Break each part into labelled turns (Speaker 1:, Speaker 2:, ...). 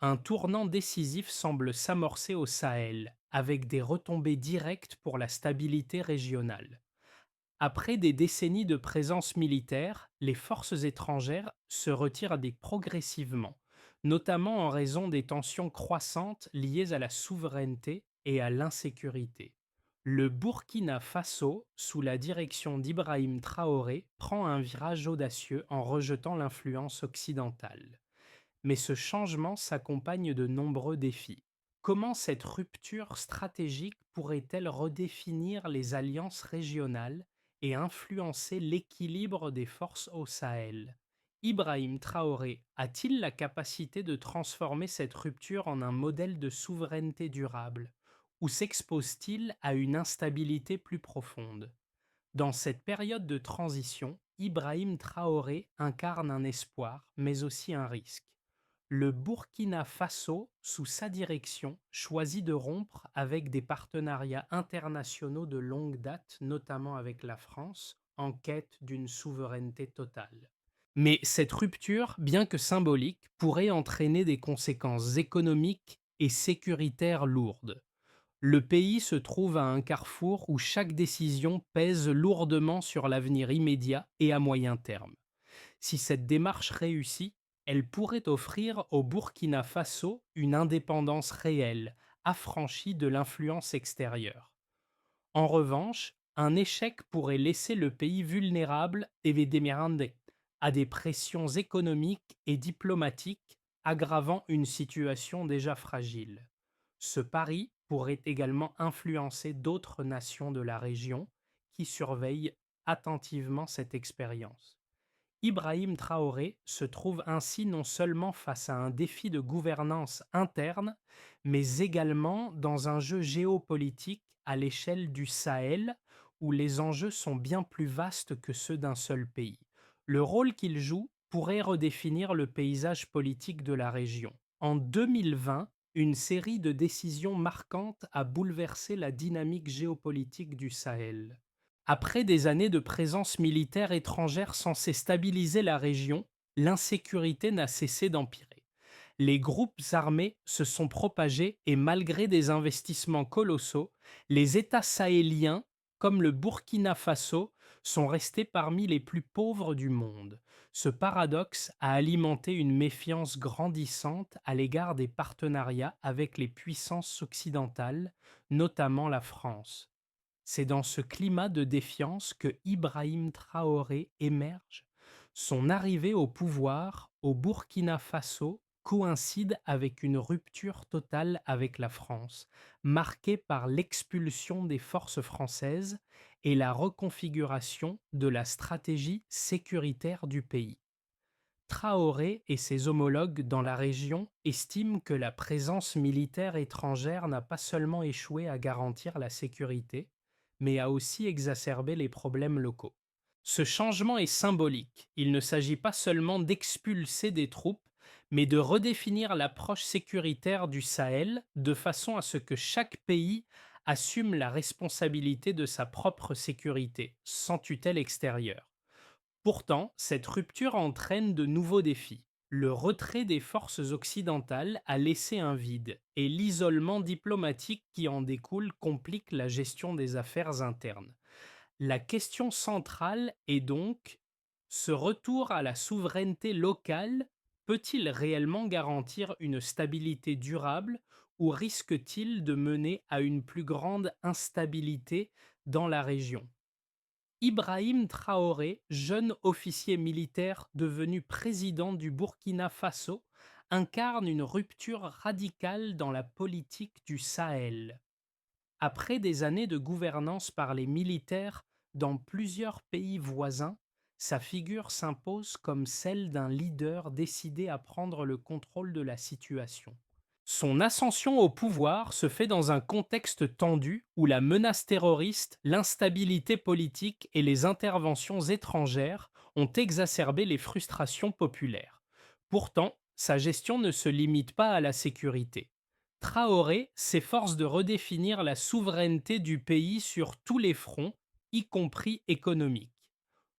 Speaker 1: Un tournant décisif semble s'amorcer au Sahel, avec des retombées directes pour la stabilité régionale. Après des décennies de présence militaire, les forces étrangères se retirent progressivement, notamment en raison des tensions croissantes liées à la souveraineté et à l'insécurité. Le Burkina Faso, sous la direction d'Ibrahim Traoré, prend un virage audacieux en rejetant l'influence occidentale. Mais ce changement s'accompagne de nombreux défis. Comment cette rupture stratégique pourrait-elle redéfinir les alliances régionales et influencer l'équilibre des forces au Sahel? Ibrahim Traoré a-t-il la capacité de transformer cette rupture en un modèle de souveraineté durable ou s'expose-t-il à une instabilité plus profonde? Dans cette période de transition, Ibrahim Traoré incarne un espoir, mais aussi un risque. Le Burkina Faso, sous sa direction, choisit de rompre avec des partenariats internationaux de longue date, notamment avec la France, en quête d'une souveraineté totale. Mais cette rupture, bien que symbolique, pourrait entraîner des conséquences économiques et sécuritaires lourdes. Le pays se trouve à un carrefour où chaque décision pèse lourdement sur l'avenir immédiat et à moyen terme. Si cette démarche réussit, elle pourrait offrir au Burkina Faso une indépendance réelle, affranchie de l'influence extérieure. En revanche, un échec pourrait laisser le pays vulnérable et vulnérable à des pressions économiques et diplomatiques aggravant une situation déjà fragile. Ce pari pourrait également influencer d'autres nations de la région qui surveillent attentivement cette expérience. Ibrahim Traoré se trouve ainsi non seulement face à un défi de gouvernance interne, mais également dans un jeu géopolitique à l'échelle du Sahel, où les enjeux sont bien plus vastes que ceux d'un seul pays. Le rôle qu'il joue pourrait redéfinir le paysage politique de la région. En 2020, une série de décisions marquantes a bouleversé la dynamique géopolitique du Sahel. Après des années de présence militaire étrangère censée stabiliser la région, l'insécurité n'a cessé d'empirer. Les groupes armés se sont propagés et malgré des investissements colossaux, les États sahéliens, comme le Burkina Faso, sont restés parmi les plus pauvres du monde. Ce paradoxe a alimenté une méfiance grandissante à l'égard des partenariats avec les puissances occidentales, notamment la France. C'est dans ce climat de défiance que Ibrahim Traoré émerge. Son arrivée au pouvoir au Burkina Faso coïncide avec une rupture totale avec la France, marquée par l'expulsion des forces françaises et la reconfiguration de la stratégie sécuritaire du pays. Traoré et ses homologues dans la région estiment que la présence militaire étrangère n'a pas seulement échoué à garantir la sécurité, mais a aussi exacerbé les problèmes locaux. Ce changement est symbolique. Il ne s'agit pas seulement d'expulser des troupes, mais de redéfinir l'approche sécuritaire du Sahel de façon à ce que chaque pays assume la responsabilité de sa propre sécurité, sans tutelle extérieure. Pourtant, cette rupture entraîne de nouveaux défis. Le retrait des forces occidentales a laissé un vide, et l'isolement diplomatique qui en découle complique la gestion des affaires internes. La question centrale est donc, ce retour à la souveraineté locale peut-il réellement garantir une stabilité durable ou risque-t-il de mener à une plus grande instabilité dans la région? Ibrahim Traoré, jeune officier militaire devenu président du Burkina Faso, incarne une rupture radicale dans la politique du Sahel. Après des années de gouvernance par les militaires dans plusieurs pays voisins, sa figure s'impose comme celle d'un leader décidé à prendre le contrôle de la situation. Son ascension au pouvoir se fait dans un contexte tendu où la menace terroriste, l'instabilité politique et les interventions étrangères ont exacerbé les frustrations populaires. Pourtant, sa gestion ne se limite pas à la sécurité. Traoré s'efforce de redéfinir la souveraineté du pays sur tous les fronts, y compris économiques.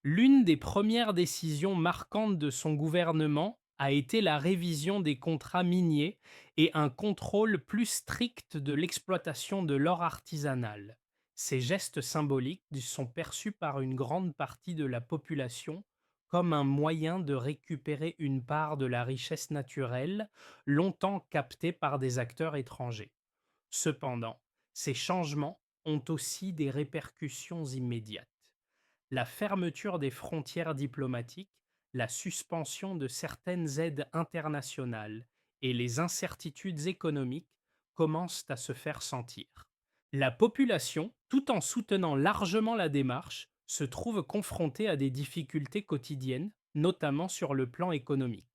Speaker 1: L'une des premières décisions marquantes de son gouvernement a été la révision des contrats miniers et un contrôle plus strict de l'exploitation de l'or artisanal. Ces gestes symboliques sont perçus par une grande partie de la population comme un moyen de récupérer une part de la richesse naturelle longtemps captée par des acteurs étrangers. Cependant, ces changements ont aussi des répercussions immédiates. La fermeture des frontières diplomatiques, la suspension de certaines aides internationales et les incertitudes économiques commencent à se faire sentir. La population, tout en soutenant largement la démarche, se trouve confrontée à des difficultés quotidiennes, notamment sur le plan économique.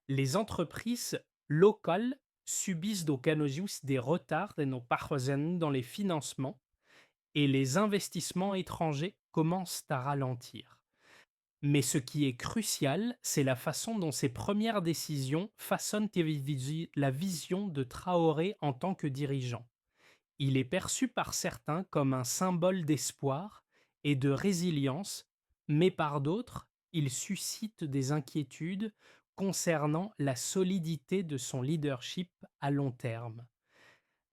Speaker 1: Les entreprises locales subissent donc à nos yeux des retards et nos parroisiennes dans les financements et les investissements étrangers commencent à ralentir. Mais ce qui est crucial, c'est la façon dont ces premières décisions façonnent la vision de Traoré en tant que dirigeant. Il est perçu par certains comme un symbole d'espoir et de résilience, mais par d'autres, il suscite des inquiétudes concernant la solidité de son leadership à long terme.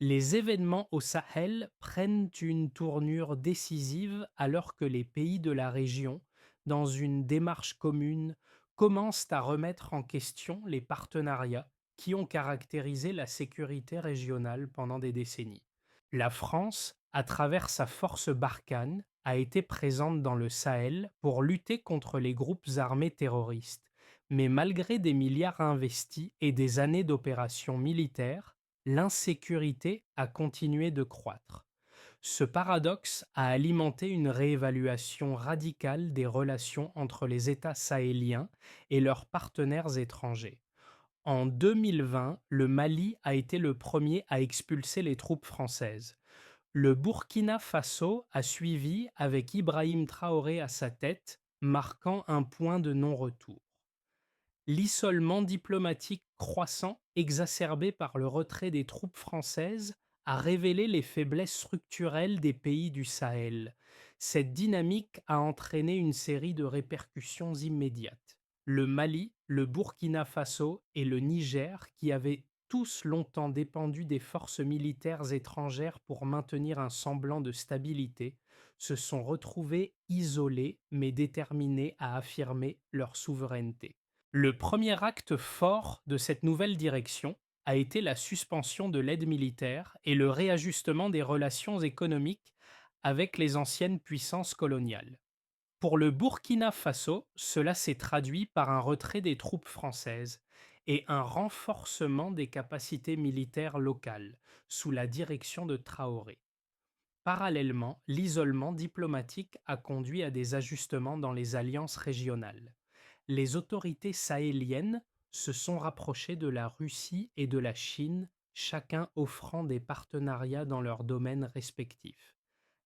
Speaker 1: Les événements au Sahel prennent une tournure décisive alors que les pays de la région, dans une démarche commune, commencent à remettre en question les partenariats qui ont caractérisé la sécurité régionale pendant des décennies. La France, à travers sa force Barkhane, a été présente dans le Sahel pour lutter contre les groupes armés terroristes. Mais malgré des milliards investis et des années d'opérations militaires, l'insécurité a continué de croître. Ce paradoxe a alimenté une réévaluation radicale des relations entre les États sahéliens et leurs partenaires étrangers. En 2020, le Mali a été le premier à expulser les troupes françaises. Le Burkina Faso a suivi avec Ibrahim Traoré à sa tête, marquant un point de non-retour. L'isolement diplomatique croissant, exacerbé par le retrait des troupes françaises, a révélé les faiblesses structurelles des pays du Sahel. Cette dynamique a entraîné une série de répercussions immédiates. Le Mali, le Burkina Faso et le Niger, qui avaient tous longtemps dépendu des forces militaires étrangères pour maintenir un semblant de stabilité, se sont retrouvés isolés mais déterminés à affirmer leur souveraineté. Le premier acte fort de cette nouvelle direction a été la suspension de l'aide militaire et le réajustement des relations économiques avec les anciennes puissances coloniales. Pour le Burkina Faso, cela s'est traduit par un retrait des troupes françaises et un renforcement des capacités militaires locales sous la direction de Traoré. Parallèlement, l'isolement diplomatique a conduit à des ajustements dans les alliances régionales. Les autorités sahéliennes se sont rapprochées de la Russie et de la Chine, chacun offrant des partenariats dans leurs domaines respectifs.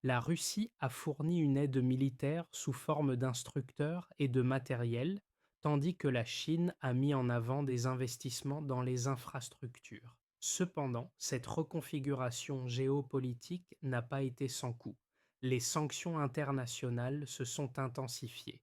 Speaker 1: La Russie a fourni une aide militaire sous forme d'instructeurs et de matériel, tandis que la Chine a mis en avant des investissements dans les infrastructures. Cependant, cette reconfiguration géopolitique n'a pas été sans coût. Les sanctions internationales se sont intensifiées,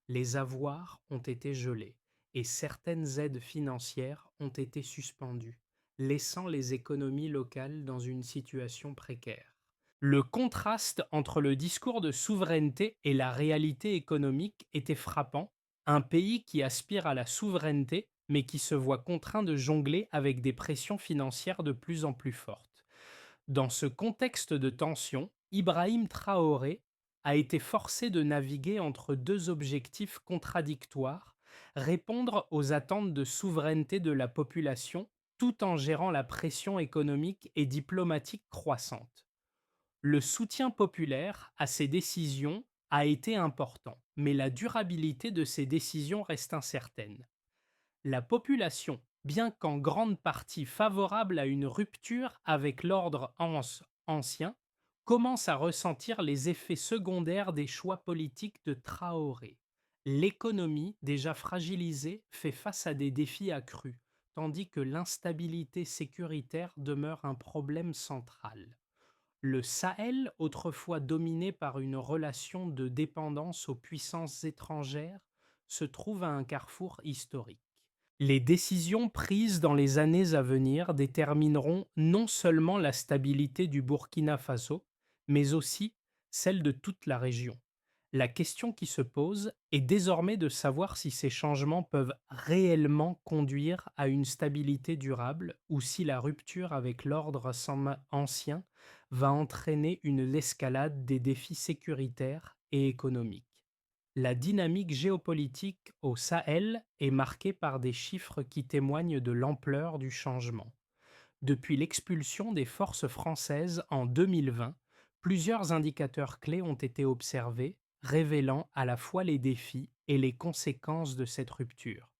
Speaker 1: les avoirs ont été gelés et certaines aides financières ont été suspendues, laissant les économies locales dans une situation précaire. Le contraste entre le discours de souveraineté et la réalité économique était frappant. Un pays qui aspire à la souveraineté, mais qui se voit contraint de jongler avec des pressions financières de plus en plus fortes. Dans ce contexte de tension, Ibrahim Traoré a été forcé de naviguer entre deux objectifs contradictoires, répondre aux attentes de souveraineté de la population tout en gérant la pression économique et diplomatique croissante. Le soutien populaire à ces décisions a été important, mais la durabilité de ces décisions reste incertaine. La population, bien qu'en grande partie favorable à une rupture avec l'ordre ancien, commence à ressentir les effets secondaires des choix politiques de Traoré. L'économie, déjà fragilisée, fait face à des défis accrus, tandis que l'instabilité sécuritaire demeure un problème central. Le Sahel, autrefois dominé par une relation de dépendance aux puissances étrangères, se trouve à un carrefour historique. Les décisions prises dans les années à venir détermineront non seulement la stabilité du Burkina Faso, mais aussi celle de toute la région. La question qui se pose est désormais de savoir si ces changements peuvent réellement conduire à une stabilité durable ou si la rupture avec l'ordre ancien va entraîner une escalade des défis sécuritaires et économiques. La dynamique géopolitique au Sahel est marquée par des chiffres qui témoignent de l'ampleur du changement. Depuis l'expulsion des forces françaises en 2020, plusieurs indicateurs clés ont été observés, révélant à la fois les défis et les conséquences de cette rupture.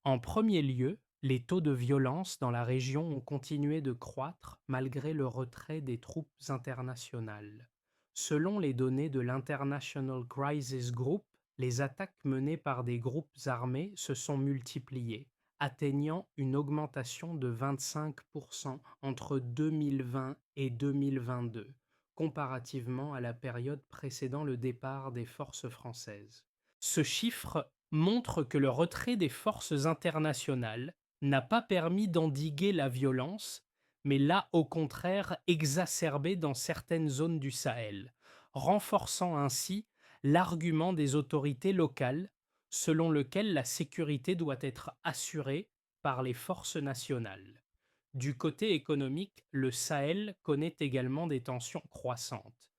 Speaker 1: En premier lieu, les taux de violence dans la région ont continué de croître malgré le retrait des troupes internationales. Selon les données de l'International Crisis Group, les attaques menées par des groupes armés se sont multipliées, atteignant une augmentation de 25% entre 2020 et 2022, comparativement à la période précédant le départ des forces françaises. Ce chiffre montre que le retrait des forces internationales n'a pas permis d'endiguer la violence, mais l'a au contraire exacerbée dans certaines zones du Sahel, renforçant ainsi l'argument des autorités locales selon lequel la sécurité doit être assurée par les forces nationales. Du côté économique, le Sahel connaît également des tensions croissantes.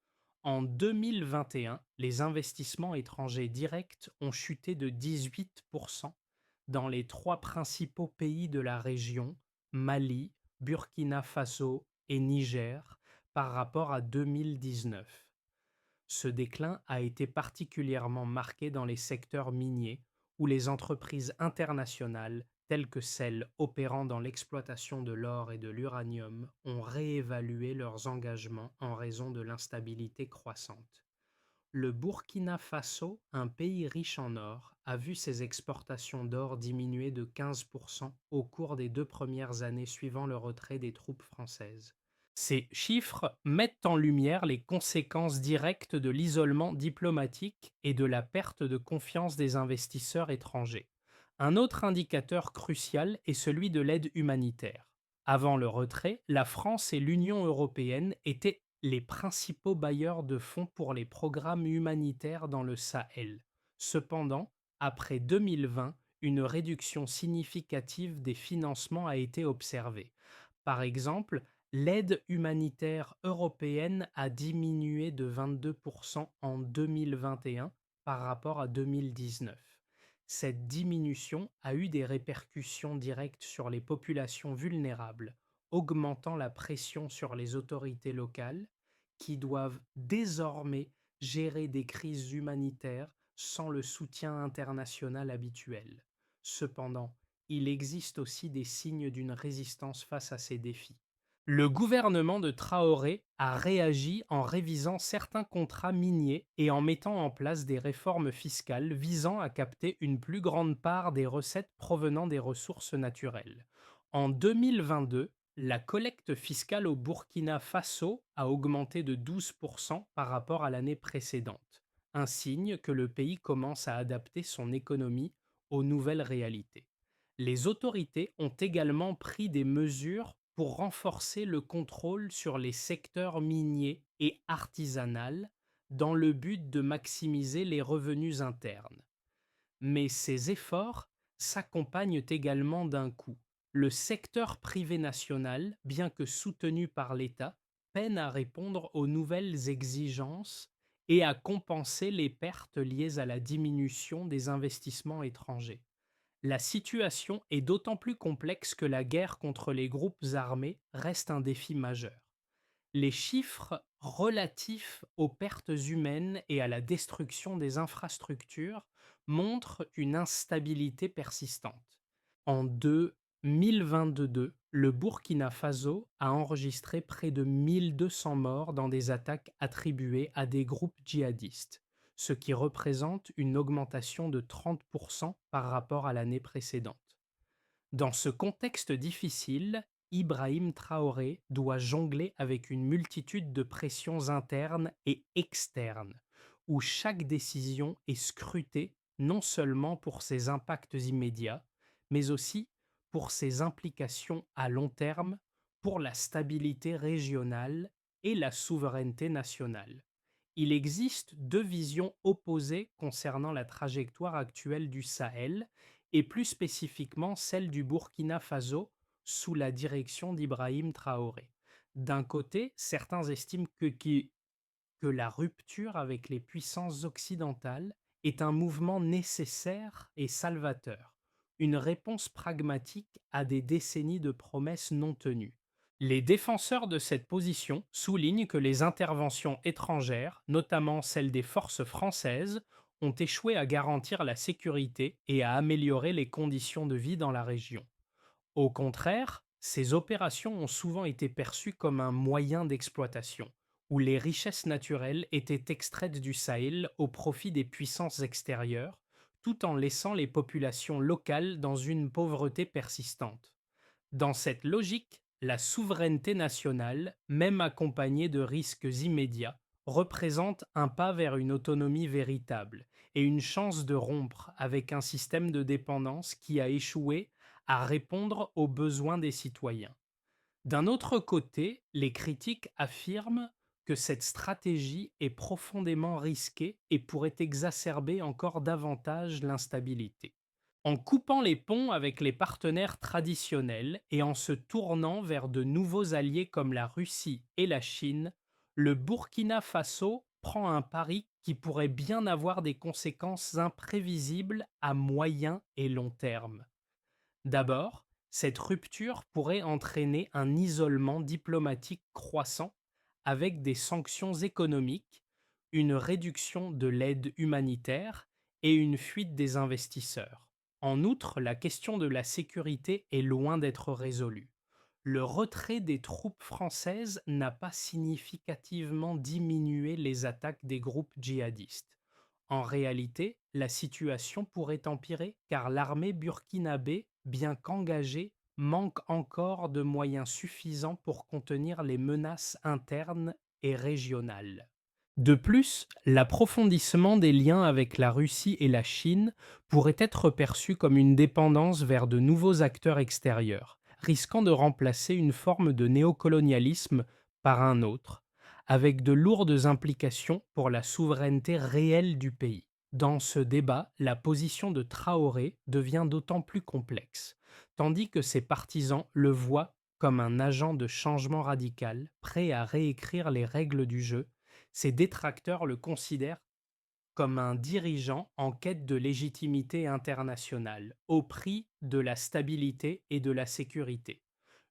Speaker 1: En 2021, les investissements étrangers directs ont chuté de 18% dans les trois principaux pays de la région, Mali, Burkina Faso et Niger, par rapport à 2019. Ce déclin a été particulièrement marqué dans les secteurs miniers, où les entreprises internationales, telles que celles opérant dans l'exploitation de l'or et de l'uranium, ont réévalué leurs engagements en raison de l'instabilité croissante. Le Burkina Faso, un pays riche en or, a vu ses exportations d'or diminuer de 15% au cours des 2 premières années suivant le retrait des troupes françaises. Ces chiffres mettent en lumière les conséquences directes de l'isolement diplomatique et de la perte de confiance des investisseurs étrangers. Un autre indicateur crucial est celui de l'aide humanitaire. Avant le retrait, la France et l'Union européenne étaient les principaux bailleurs de fonds pour les programmes humanitaires dans le Sahel. Cependant, après 2020, une réduction significative des financements a été observée. Par exemple, l'aide humanitaire européenne a diminué de 22% en 2021 par rapport à 2019. Cette diminution a eu des répercussions directes sur les populations vulnérables, augmentant la pression sur les autorités locales qui doivent désormais gérer des crises humanitaires sans le soutien international habituel. Cependant, il existe aussi des signes d'une résistance face à ces défis. Le gouvernement de Traoré a réagi en révisant certains contrats miniers et en mettant en place des réformes fiscales visant à capter une plus grande part des recettes provenant des ressources naturelles. En 2022, la collecte fiscale au Burkina Faso a augmenté de 12% par rapport à l'année précédente, un signe que le pays commence à adapter son économie aux nouvelles réalités. Les autorités ont également pris des mesures pour renforcer le contrôle sur les secteurs miniers et artisanaux dans le but de maximiser les revenus internes. Mais ces efforts s'accompagnent également d'un coût. Le secteur privé national, bien que soutenu par l'État, peine à répondre aux nouvelles exigences et à compenser les pertes liées à la diminution des investissements étrangers. La situation est d'autant plus complexe que la guerre contre les groupes armés reste un défi majeur. Les chiffres relatifs aux pertes humaines et à la destruction des infrastructures montrent une instabilité persistante. En 2022, le Burkina Faso a enregistré près de 1200 morts dans des attaques attribuées à des groupes djihadistes, ce qui représente une augmentation de 30% par rapport à l'année précédente. Dans ce contexte difficile, Ibrahim Traoré doit jongler avec une multitude de pressions internes et externes, où chaque décision est scrutée non seulement pour ses impacts immédiats, mais aussi pour ses implications à long terme pour la stabilité régionale et la souveraineté nationale. Il existe deux visions opposées concernant la trajectoire actuelle du Sahel, et plus spécifiquement celle du Burkina Faso sous la direction d'Ibrahim Traoré. D'un côté, certains estiment que la rupture avec les puissances occidentales est un mouvement nécessaire et salvateur, une réponse pragmatique à des décennies de promesses non tenues. Les défenseurs de cette position soulignent que les interventions étrangères, notamment celles des forces françaises, ont échoué à garantir la sécurité et à améliorer les conditions de vie dans la région. Au contraire, ces opérations ont souvent été perçues comme un moyen d'exploitation, où les richesses naturelles étaient extraites du Sahel au profit des puissances extérieures, tout en laissant les populations locales dans une pauvreté persistante. Dans cette logique, la souveraineté nationale, même accompagnée de risques immédiats, représente un pas vers une autonomie véritable et une chance de rompre avec un système de dépendance qui a échoué à répondre aux besoins des citoyens. D'un autre côté, les critiques affirment que cette stratégie est profondément risquée et pourrait exacerber encore davantage l'instabilité. En coupant les ponts avec les partenaires traditionnels et en se tournant vers de nouveaux alliés comme la Russie et la Chine, le Burkina Faso prend un pari qui pourrait bien avoir des conséquences imprévisibles à moyen et long terme. D'abord, cette rupture pourrait entraîner un isolement diplomatique croissant avec des sanctions économiques, une réduction de l'aide humanitaire et une fuite des investisseurs. En outre, la question de la sécurité est loin d'être résolue. Le retrait des troupes françaises n'a pas significativement diminué les attaques des groupes djihadistes. En réalité, la situation pourrait empirer car l'armée burkinabé, bien qu'engagée, manque encore de moyens suffisants pour contenir les menaces internes et régionales. De plus, l'approfondissement des liens avec la Russie et la Chine pourrait être perçu comme une dépendance vers de nouveaux acteurs extérieurs, risquant de remplacer une forme de néocolonialisme par un autre, avec de lourdes implications pour la souveraineté réelle du pays. Dans ce débat, la position de Traoré devient d'autant plus complexe, tandis que ses partisans le voient comme un agent de changement radical, prêt à réécrire les règles du jeu. Ses détracteurs le considèrent comme un dirigeant en quête de légitimité internationale, au prix de la stabilité et de la sécurité.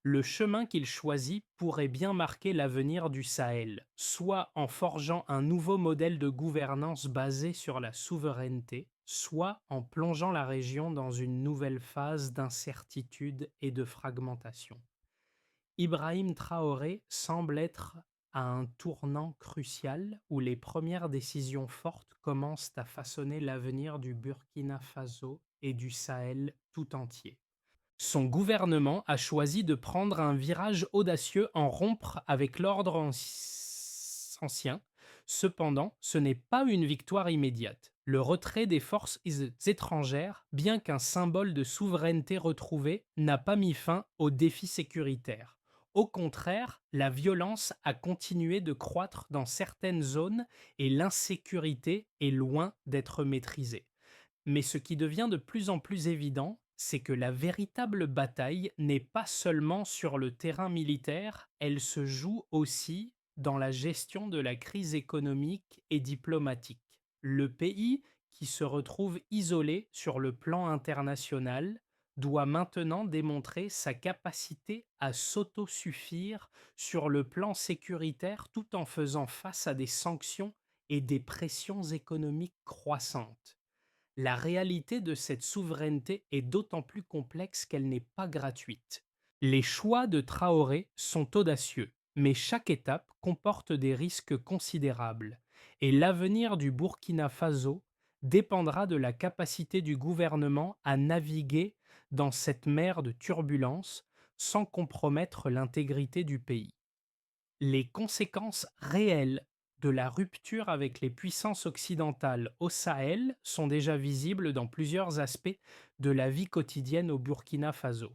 Speaker 1: Le chemin qu'il choisit pourrait bien marquer l'avenir du Sahel, soit en forgeant un nouveau modèle de gouvernance basé sur la souveraineté, soit en plongeant la région dans une nouvelle phase d'incertitude et de fragmentation. Ibrahim Traoré semble être à un tournant crucial où les premières décisions fortes commencent à façonner l'avenir du Burkina Faso et du Sahel tout entier. Son gouvernement a choisi de prendre un virage audacieux en rompre avec ancien. Cependant, ce n'est pas une victoire immédiate. Le retrait des forces étrangères, bien qu'un symbole de souveraineté retrouvée, n'a pas mis fin aux défis sécuritaires. Au contraire, la violence a continué de croître dans certaines zones et l'insécurité est loin d'être maîtrisée. Mais ce qui devient de plus en plus évident, c'est que la véritable bataille n'est pas seulement sur le terrain militaire, elle se joue aussi dans la gestion de la crise économique et diplomatique. Le pays, qui se retrouve isolé sur le plan international, doit maintenant démontrer sa capacité à s'autosuffire sur le plan sécuritaire tout en faisant face à des sanctions et des pressions économiques croissantes. La réalité de cette souveraineté est d'autant plus complexe qu'elle n'est pas gratuite. Les choix de Traoré sont audacieux, mais chaque étape comporte des risques considérables, et l'avenir du Burkina Faso dépendra de la capacité du gouvernement à naviguer dans cette mer de turbulences sans compromettre l'intégrité du pays. Les conséquences réelles de la rupture avec les puissances occidentales au Sahel sont déjà visibles dans plusieurs aspects de la vie quotidienne au Burkina Faso.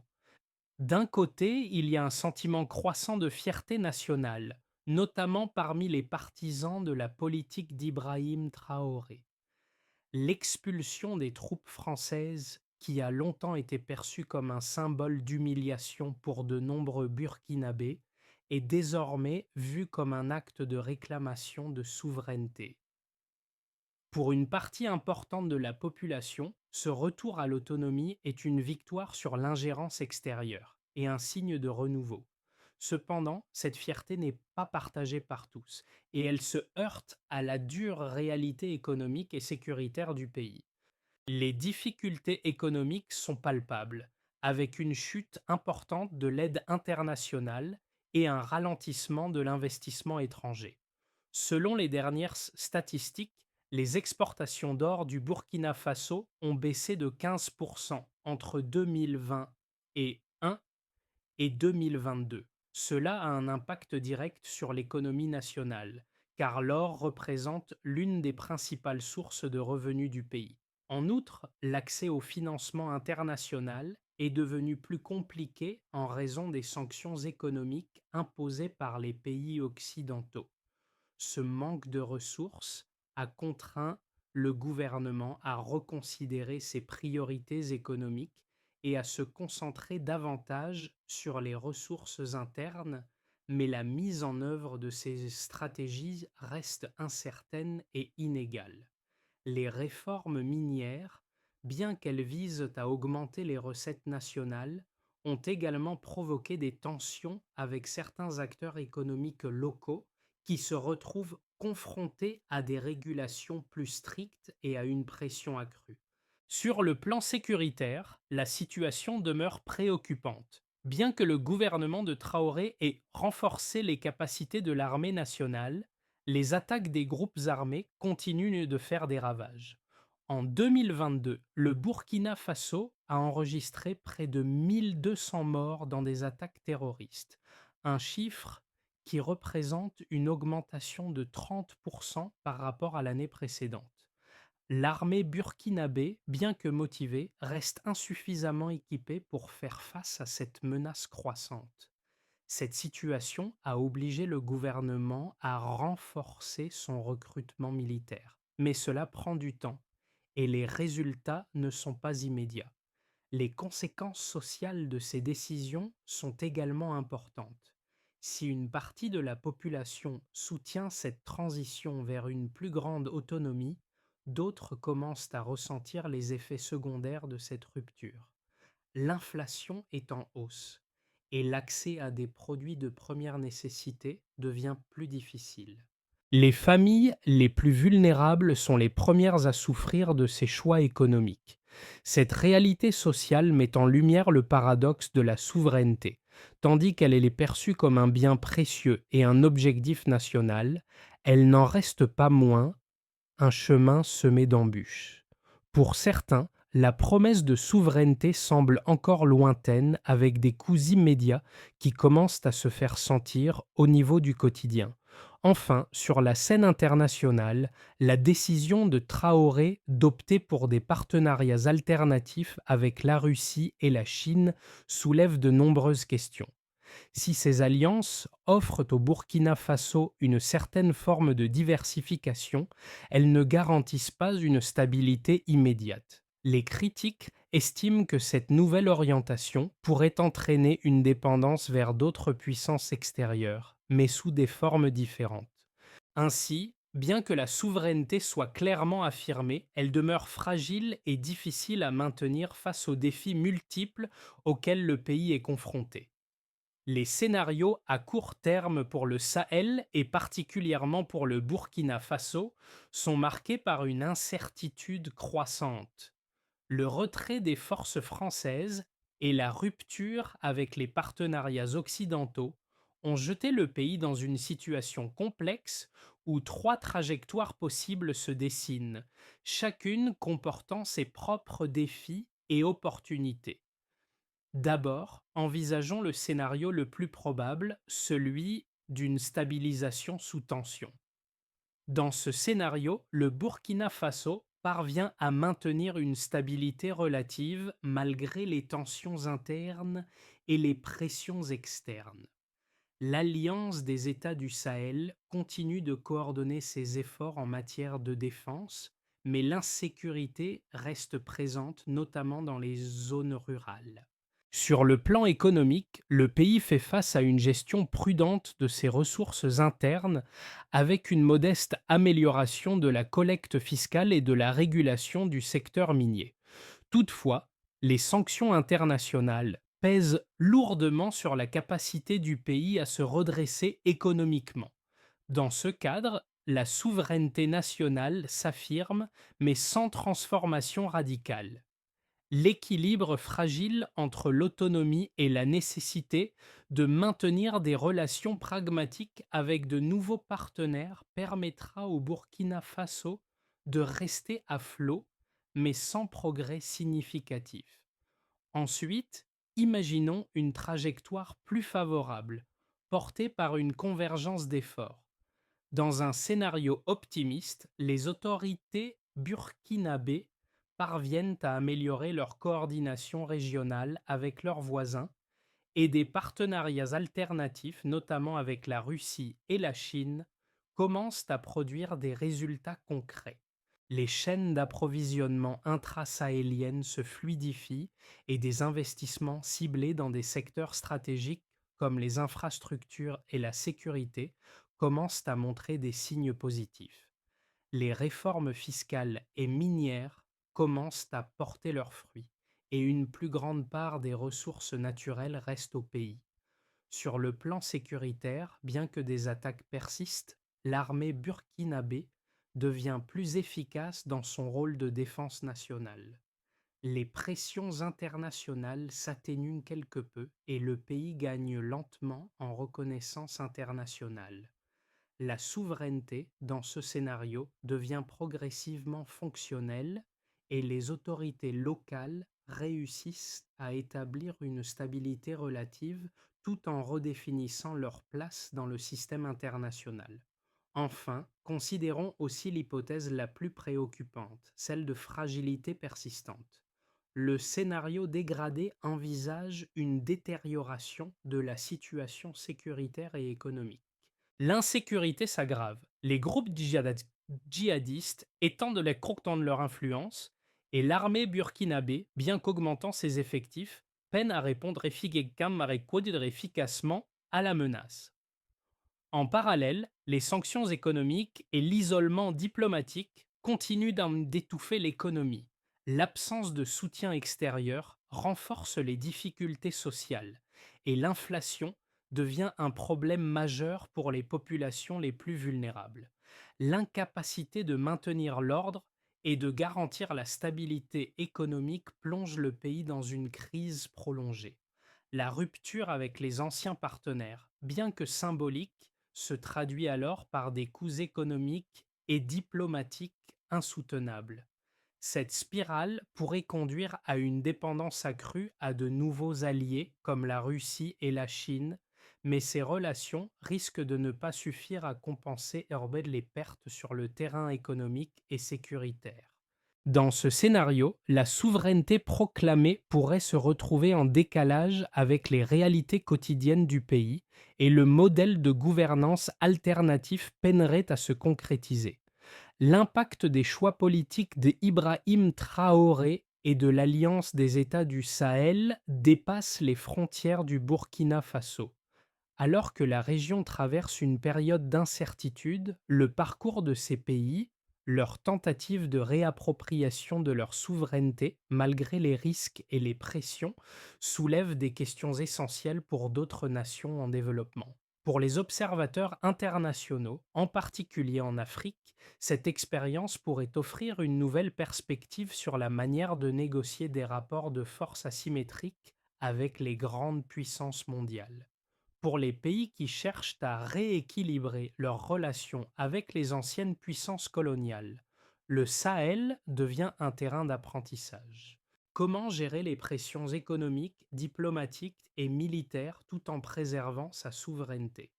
Speaker 1: D'un côté, il y a un sentiment croissant de fierté nationale, notamment parmi les partisans de la politique d'Ibrahim Traoré. L'expulsion des troupes françaises, qui a longtemps été perçue comme un symbole d'humiliation pour de nombreux Burkinabés, est désormais vue comme un acte de réclamation de souveraineté. Pour une partie importante de la population, ce retour à l'autonomie est une victoire sur l'ingérence extérieure et un signe de renouveau. Cependant, cette fierté n'est pas partagée par tous et elle se heurte à la dure réalité économique et sécuritaire du pays. Les difficultés économiques sont palpables, avec une chute importante de l'aide internationale et un ralentissement de l'investissement étranger. Selon les dernières statistiques, les exportations d'or du Burkina Faso ont baissé de 15% entre 2021 et 2022. Cela a un impact direct sur l'économie nationale, car l'or représente l'une des principales sources de revenus du pays. En outre, l'accès au financement international est devenu plus compliqué en raison des sanctions économiques imposées par les pays occidentaux. Ce manque de ressources a contraint le gouvernement à reconsidérer ses priorités économiques et à se concentrer davantage sur les ressources internes, mais la mise en œuvre de ces stratégies reste incertaine et inégale. Les réformes minières, bien qu'elles visent à augmenter les recettes nationales, ont également provoqué des tensions avec certains acteurs économiques locaux qui se retrouvent confrontés à des régulations plus strictes et à une pression accrue. Sur le plan sécuritaire, la situation demeure préoccupante. Bien que le gouvernement de Traoré ait renforcé les capacités de l'armée nationale, les attaques des groupes armés continuent de faire des ravages. En 2022, le Burkina Faso a enregistré près de 1200 morts dans des attaques terroristes, un chiffre qui représente une augmentation de 30% par rapport à l'année précédente. L'armée burkinabé, bien que motivée, reste insuffisamment équipée pour faire face à cette menace croissante. Cette situation a obligé le gouvernement à renforcer son recrutement militaire. Mais cela prend du temps et les résultats ne sont pas immédiats. Les conséquences sociales de ces décisions sont également importantes. Si une partie de la population soutient cette transition vers une plus grande autonomie, d'autres commencent à ressentir les effets secondaires de cette rupture. L'inflation est en hausse et l'accès à des produits de première nécessité devient plus difficile. Les familles les plus vulnérables sont les premières à souffrir de ces choix économiques. Cette réalité sociale met en lumière le paradoxe de la souveraineté. Tandis qu'elle est perçue comme un bien précieux et un objectif national, elle n'en reste pas moins un chemin semé d'embûches. Pour certains, la promesse de souveraineté semble encore lointaine avec des coûts immédiats qui commencent à se faire sentir au niveau du quotidien. Enfin, sur la scène internationale, la décision de Traoré d'opter pour des partenariats alternatifs avec la Russie et la Chine soulève de nombreuses questions. Si ces alliances offrent au Burkina Faso une certaine forme de diversification, elles ne garantissent pas une stabilité immédiate. Les critiques estiment que cette nouvelle orientation pourrait entraîner une dépendance vers d'autres puissances extérieures, mais sous des formes différentes. Ainsi, bien que la souveraineté soit clairement affirmée, elle demeure fragile et difficile à maintenir face aux défis multiples auxquels le pays est confronté. Les scénarios à court terme pour le Sahel et particulièrement pour le Burkina Faso sont marqués par une incertitude croissante. Le retrait des forces françaises et la rupture avec les partenariats occidentaux ont jeté le pays dans une situation complexe où trois trajectoires possibles se dessinent, chacune comportant ses propres défis et opportunités. D'abord, envisageons le scénario le plus probable, celui d'une stabilisation sous tension. Dans ce scénario, le Burkina Faso parvient à maintenir une stabilité relative malgré les tensions internes et les pressions externes. L'Alliance des États du Sahel continue de coordonner ses efforts en matière de défense, mais l'insécurité reste présente, notamment dans les zones rurales. Sur le plan économique, le pays fait face à une gestion prudente de ses ressources internes, avec une modeste amélioration de la collecte fiscale et de la régulation du secteur minier. Toutefois, les sanctions internationales pèsent lourdement sur la capacité du pays à se redresser économiquement. Dans ce cadre, la souveraineté nationale s'affirme, mais sans transformation radicale. L'équilibre fragile entre l'autonomie et la nécessité de maintenir des relations pragmatiques avec de nouveaux partenaires permettra au Burkina Faso de rester à flot, mais sans progrès significatif. Ensuite, imaginons une trajectoire plus favorable, portée par une convergence d'efforts. Dans un scénario optimiste, les autorités burkinabées parviennent à améliorer leur coordination régionale avec leurs voisins et des partenariats alternatifs, notamment avec la Russie et la Chine, commencent à produire des résultats concrets. Les chaînes d'approvisionnement intrasahéliennes se fluidifient et des investissements ciblés dans des secteurs stratégiques comme les infrastructures et la sécurité commencent à montrer des signes positifs. Les réformes fiscales et minières commencent à porter leurs fruits et une plus grande part des ressources naturelles reste au pays. Sur le plan sécuritaire, bien que des attaques persistent, l'armée burkinabé devient plus efficace dans son rôle de défense nationale. Les pressions internationales s'atténuent quelque peu et le pays gagne lentement en reconnaissance internationale. La souveraineté, dans ce scénario, devient progressivement fonctionnelle et les autorités locales réussissent à établir une stabilité relative tout en redéfinissant leur place dans le système international. Enfin, considérons aussi l'hypothèse la plus préoccupante, celle de fragilité persistante. Le scénario dégradé envisage une détérioration de la situation sécuritaire et économique. L'insécurité s'aggrave. Les groupes djihadistes étendent les croquants de leur influence et l'armée burkinabé, bien qu'augmentant ses effectifs, peine à répondre efficacement à la menace. En parallèle, les sanctions économiques et l'isolement diplomatique continuent d'étouffer l'économie. L'absence de soutien extérieur renforce les difficultés sociales et l'inflation devient un problème majeur pour les populations les plus vulnérables. L'incapacité de maintenir l'ordre et de garantir la stabilité économique plonge le pays dans une crise prolongée. La rupture avec les anciens partenaires, bien que symbolique, se traduit alors par des coûts économiques et diplomatiques insoutenables. Cette spirale pourrait conduire à une dépendance accrue à de nouveaux alliés comme la Russie et la Chine, mais ces relations risquent de ne pas suffire à compenser les pertes sur le terrain économique et sécuritaire. Dans ce scénario, la souveraineté proclamée pourrait se retrouver en décalage avec les réalités quotidiennes du pays et le modèle de gouvernance alternatif peinerait à se concrétiser. L'impact des choix politiques d'Ibrahim Traoré et de l'Alliance des États du Sahel dépasse les frontières du Burkina Faso. Alors que la région traverse une période d'incertitude, le parcours de ces pays, leur tentative de réappropriation de leur souveraineté, malgré les risques et les pressions, soulèvent des questions essentielles pour d'autres nations en développement. Pour les observateurs internationaux, en particulier en Afrique, cette expérience pourrait offrir une nouvelle perspective sur la manière de négocier des rapports de force asymétriques avec les grandes puissances mondiales. Pour les pays qui cherchent à rééquilibrer leurs relations avec les anciennes puissances coloniales, le Sahel devient un terrain d'apprentissage. Comment gérer les pressions économiques, diplomatiques et militaires tout en préservant sa souveraineté?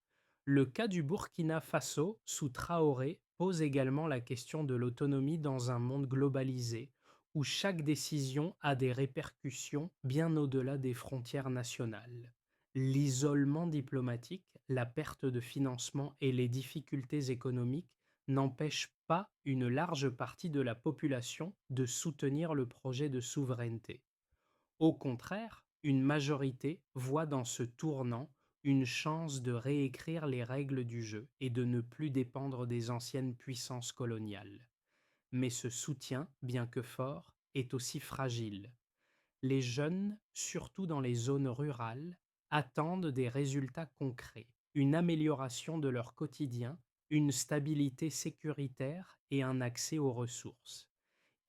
Speaker 1: Le cas du Burkina Faso sous Traoré pose également la question de l'autonomie dans un monde globalisé, où chaque décision a des répercussions bien au-delà des frontières nationales. L'isolement diplomatique, la perte de financement et les difficultés économiques n'empêchent pas une large partie de la population de soutenir le projet de souveraineté. Au contraire, une majorité voit dans ce tournant une chance de réécrire les règles du jeu et de ne plus dépendre des anciennes puissances coloniales. Mais ce soutien, bien que fort, est aussi fragile. Les jeunes, surtout dans les zones rurales, attendent des résultats concrets, une amélioration de leur quotidien, une stabilité sécuritaire et un accès aux ressources.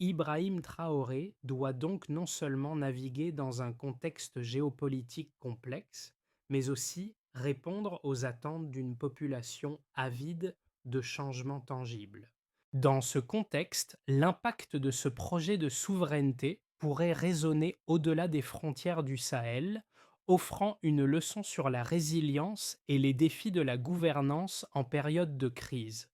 Speaker 1: Ibrahim Traoré doit donc non seulement naviguer dans un contexte géopolitique complexe, mais aussi répondre aux attentes d'une population avide de changements tangibles. Dans ce contexte, l'impact de ce projet de souveraineté pourrait résonner au-delà des frontières du Sahel, offrant une leçon sur la résilience et les défis de la gouvernance en période de crise.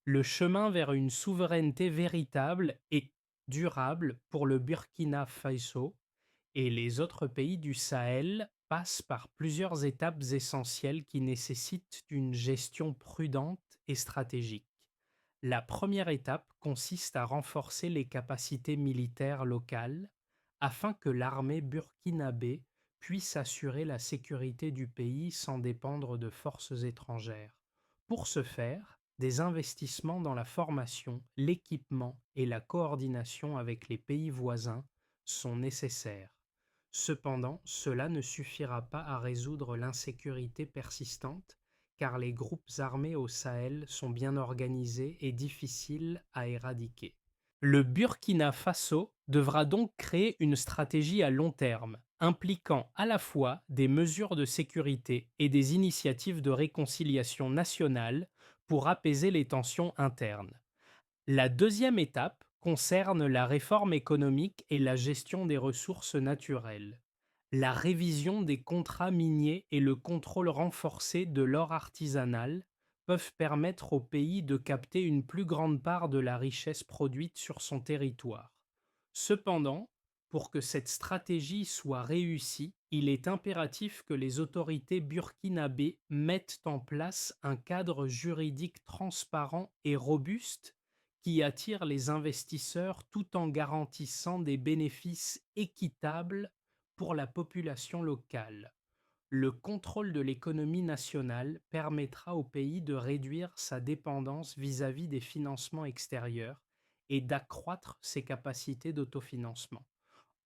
Speaker 1: Le chemin vers une souveraineté véritable et durable pour le Burkina Faso et les autres pays du Sahel passe par plusieurs étapes essentielles qui nécessitent une gestion prudente et stratégique. La première étape consiste à renforcer les capacités militaires locales afin que l'armée burkinabé puisse assurer la sécurité du pays sans dépendre de forces étrangères. Pour ce faire, des investissements dans la formation, l'équipement et la coordination avec les pays voisins sont nécessaires. Cependant, cela ne suffira pas à résoudre l'insécurité persistante car les groupes armés au Sahel sont bien organisés et difficiles à éradiquer. Le Burkina Faso devra donc créer une stratégie à long terme, impliquant à la fois des mesures de sécurité et des initiatives de réconciliation nationale pour apaiser les tensions internes. La deuxième étape concerne la réforme économique et la gestion des ressources naturelles. La révision des contrats miniers et le contrôle renforcé de l'or artisanal peuvent permettre au pays de capter une plus grande part de la richesse produite sur son territoire. Cependant, pour que cette stratégie soit réussie, il est impératif que les autorités burkinabées mettent en place un cadre juridique transparent et robuste qui attire les investisseurs tout en garantissant des bénéfices équitables pour la population locale. Le contrôle de l'économie nationale permettra au pays de réduire sa dépendance vis-à-vis des financements extérieurs et d'accroître ses capacités d'autofinancement.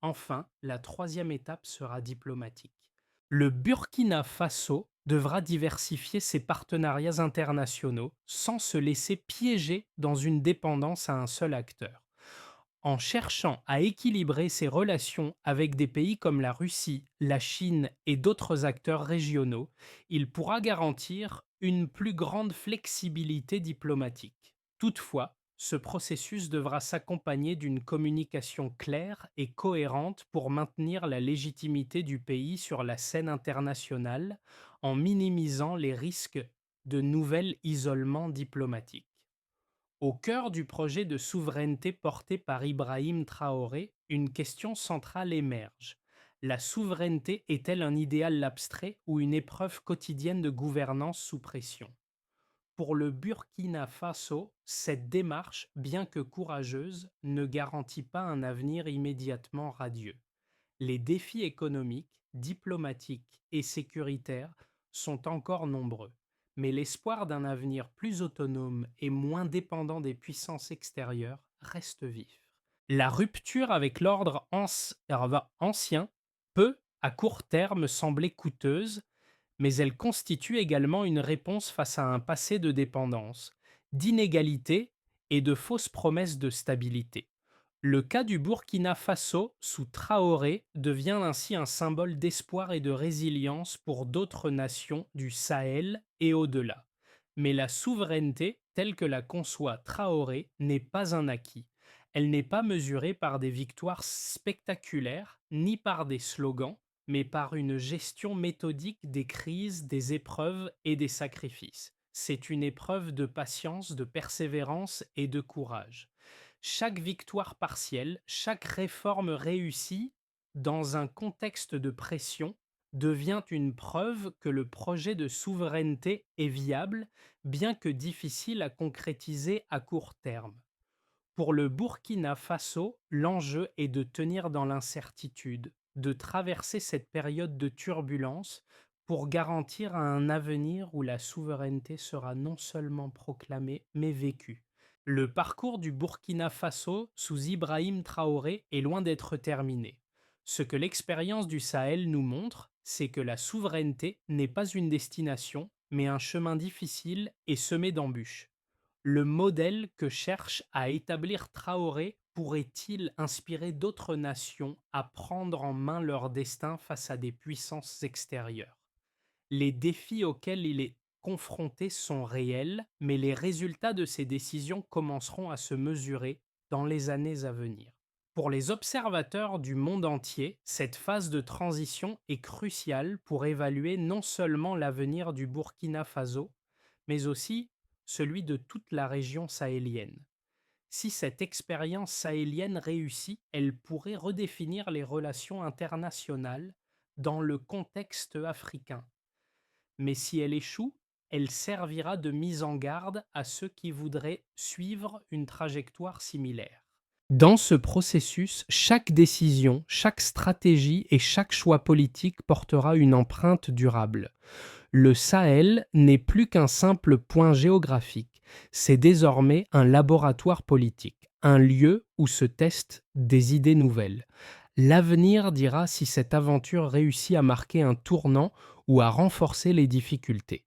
Speaker 1: Enfin, la troisième étape sera diplomatique. Le Burkina Faso devra diversifier ses partenariats internationaux sans se laisser piéger dans une dépendance à un seul acteur. En cherchant à équilibrer ses relations avec des pays comme la Russie, la Chine et d'autres acteurs régionaux, il pourra garantir une plus grande flexibilité diplomatique. Toutefois, ce processus devra s'accompagner d'une communication claire et cohérente pour maintenir la légitimité du pays sur la scène internationale en minimisant les risques de nouvel isolement diplomatique. Au cœur du projet de souveraineté porté par Ibrahim Traoré, une question centrale émerge. La souveraineté est-elle un idéal abstrait ou une épreuve quotidienne de gouvernance sous pression? Pour le Burkina Faso, cette démarche, bien que courageuse, ne garantit pas un avenir immédiatement radieux. Les défis économiques, diplomatiques et sécuritaires sont encore nombreux, mais l'espoir d'un avenir plus autonome et moins dépendant des puissances extérieures reste vif. La rupture avec l'ordre ancien peut, à court terme, sembler coûteuse, mais elle constitue également une réponse face à un passé de dépendance, d'inégalité et de fausses promesses de stabilité. Le cas du Burkina Faso sous Traoré devient ainsi un symbole d'espoir et de résilience pour d'autres nations du Sahel et au-delà. Mais la souveraineté, telle que la conçoit Traoré, n'est pas un acquis. Elle n'est pas mesurée par des victoires spectaculaires ni par des slogans, mais par une gestion méthodique des crises, des épreuves et des sacrifices. c'est une épreuve de patience, de persévérance et de courage. Chaque victoire partielle, chaque réforme réussie, dans un contexte de pression, devient une preuve que le projet de souveraineté est viable, bien que difficile à concrétiser à court terme. Pour le Burkina Faso, l'enjeu est de tenir dans l'incertitude, de traverser cette période de turbulence pour garantir un avenir où la souveraineté sera non seulement proclamée, mais vécue. Le parcours du Burkina Faso sous Ibrahim Traoré est loin d'être terminé. Ce que l'expérience du Sahel nous montre, c'est que la souveraineté n'est pas une destination, mais un chemin difficile et semé d'embûches. Le modèle que cherche à établir Traoré pourrait-il inspirer d'autres nations à prendre en main leur destin face à des puissances extérieures? Les défis auxquels il est confronté sont réels, mais les résultats de ces décisions commenceront à se mesurer dans les années à venir. Pour les observateurs du monde entier, cette phase de transition est cruciale pour évaluer non seulement l'avenir du Burkina Faso, mais aussi celui de toute la région sahélienne. Si cette expérience sahélienne réussit, elle pourrait redéfinir les relations internationales dans le contexte africain. Mais si elle échoue, elle servira de mise en garde à ceux qui voudraient suivre une trajectoire similaire. Dans ce processus, chaque décision, chaque stratégie et chaque choix politique portera une empreinte durable. Le Sahel n'est plus qu'un simple point géographique, c'est désormais un laboratoire politique, un lieu où se testent des idées nouvelles. L'avenir dira si cette aventure réussit à marquer un tournant ou à renforcer les difficultés.